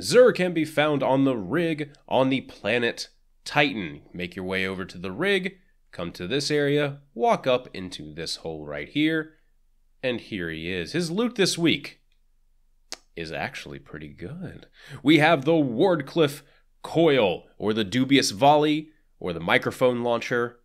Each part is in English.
Xur can be found on the rig on the planet Titan. Make your way over to the rig, come to this area, walk up into this hole right here, and here he is. His loot this week is actually pretty good. We have the Wardcliffe Coil, or the Dubious Volley, or the Microphone Launcher,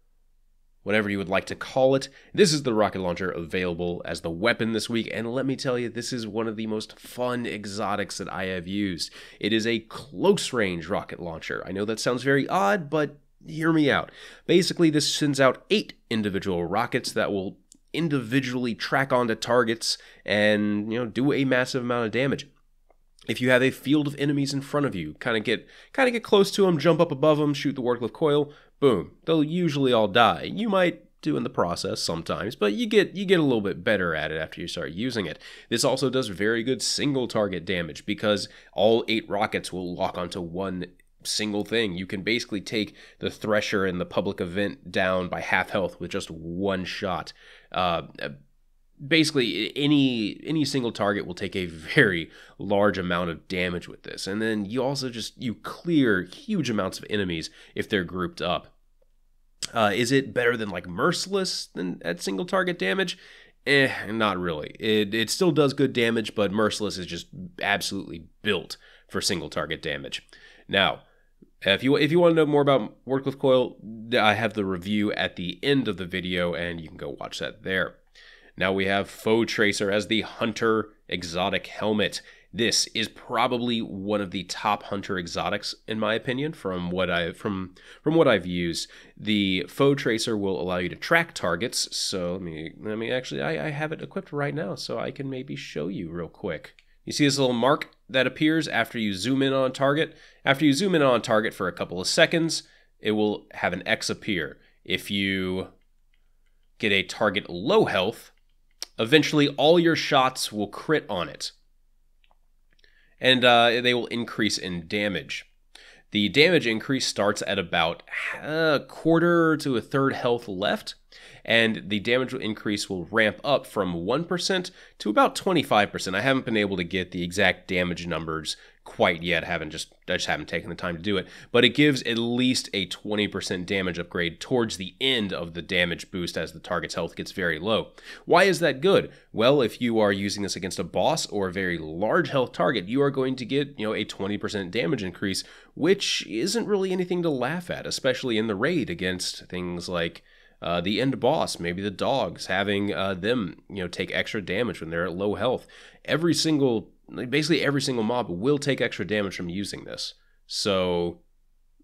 whatever you would like to call it. This is the rocket launcher available as the weapon this week, and let me tell you, this is one of the most fun exotics that I have used. It is a close-range rocket launcher. I know that sounds very odd, but hear me out. Basically, this sends out 8 individual rockets that will individually track onto targets and, do a massive amount of damage. If you have a field of enemies in front of you, kind of get close to them, jump up above them, shoot the Wardcliffe Coil, boom, they'll usually all die. You might do in the process sometimes, but you get a little bit better at it after you start using it. This also does very good single target damage because all 8 rockets will lock onto one single thing. You can basically take the Thresher in the public event down by half health with just one shot. Basically, any single target will take a very large amount of damage with this. And then you also you clear huge amounts of enemies if they're grouped up. Is it better than like Merciless than at single target damage? Not really. It still does good damage, but Merciless is just absolutely built for single target damage. Now, if you want to know more about Wardcliffe Coil, I have the review at the end of the video, and you can go watch that there. Now we have Foe Tracer as the Hunter Exotic Helmet. This is probably one of the top Hunter exotics, in my opinion, from what I've used. The Foe Tracer will allow you to track targets. So let me actually, I have it equipped right now, so I can maybe show you real quick. You see this little mark that appears after you zoom in on a target? After you zoom in on a target for a couple of seconds, it will have an X appear. If you get a target low health, eventually all your shots will crit on it, and they will increase in damage. The damage increase starts at about a quarter to a third health left, and the damage increase will ramp up from 1% to about 25%. I haven't been able to get the exact damage numbers quite yet. I just haven't taken the time to do it, but it gives at least a 20% damage upgrade towards the end of the damage boost as the target's health gets very low. Why is that good? Well, if you are using this against a boss or a very large health target, you are going to get, a 20% damage increase, which isn't really anything to laugh at, especially in the raid against things like the end boss, maybe the dogs, having them, take extra damage when they're at low health. Basically every single mob will take extra damage from using this. So,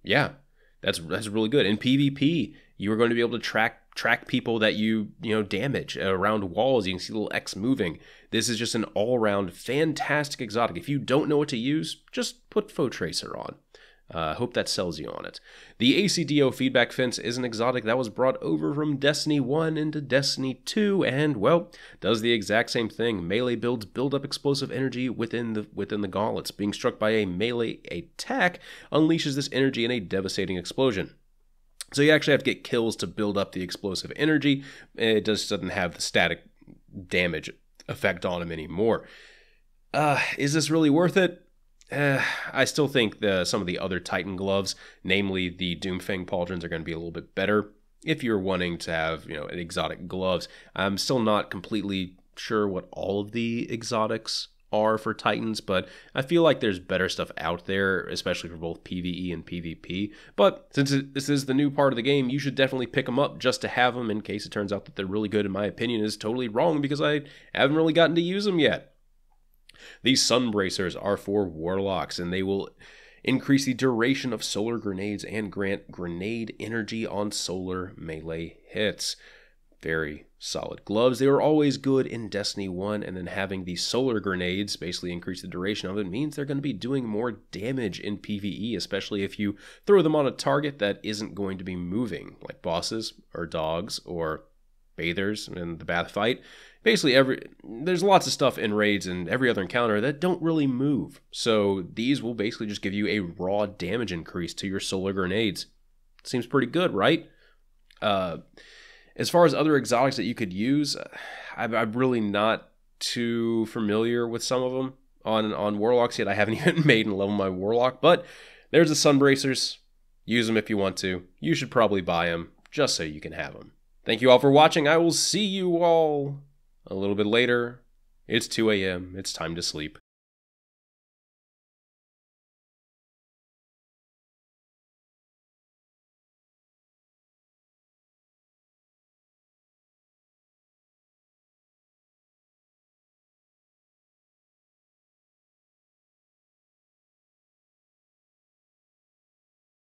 yeah, that's really good. In PvP, you are going to be able to track people that you damage around walls. You can see the little X moving. This is just an all-around fantastic exotic. If you don't know what to use, just put Foe Tracer on. Hope that sells you on it. The ACDO feedback fence is an exotic that was brought over from Destiny 1 into Destiny 2, and, well, does the exact same thing. Melee builds build up explosive energy within the gauntlets. Being struck by a melee attack unleashes this energy in a devastating explosion. So you actually have to get kills to build up the explosive energy. It just doesn't have the static damage effect on him anymore. Is this really worth it? I still think some of the other Titan gloves, namely the Doomfang pauldrons, are going to be a little bit better if you're wanting to have, exotic gloves. I'm still not completely sure what all of the exotics are for Titans, but I feel like there's better stuff out there, especially for both PvE and PvP. But since this is the new part of the game, you should definitely pick them up just to have them in case it turns out that they're really good. In my opinion, is totally wrong because I haven't really gotten to use them yet. These Sun Bracers are for Warlocks, and they will increase the duration of solar grenades and grant grenade energy on solar melee hits. Very solid gloves. They were always good in Destiny 1, and then having these solar grenades basically increase the duration of it means they're going to be doing more damage in PvE, especially if you throw them on a target that isn't going to be moving, like bosses or dogs or bathers in the bath fight. Basically, there's lots of stuff in raids and every other encounter that don't really move. So these will basically just give you a raw damage increase to your solar grenades. Seems pretty good, right? As far as other exotics that you could use, I'm really not too familiar with some of them. on Warlocks yet. I haven't even made and leveled my Warlock, but there's the sun bracers. Use them if you want to. You should probably buy them just so you can have them. Thank you all for watching. I will see you all a little bit later. It's 2 a.m. It's time to sleep.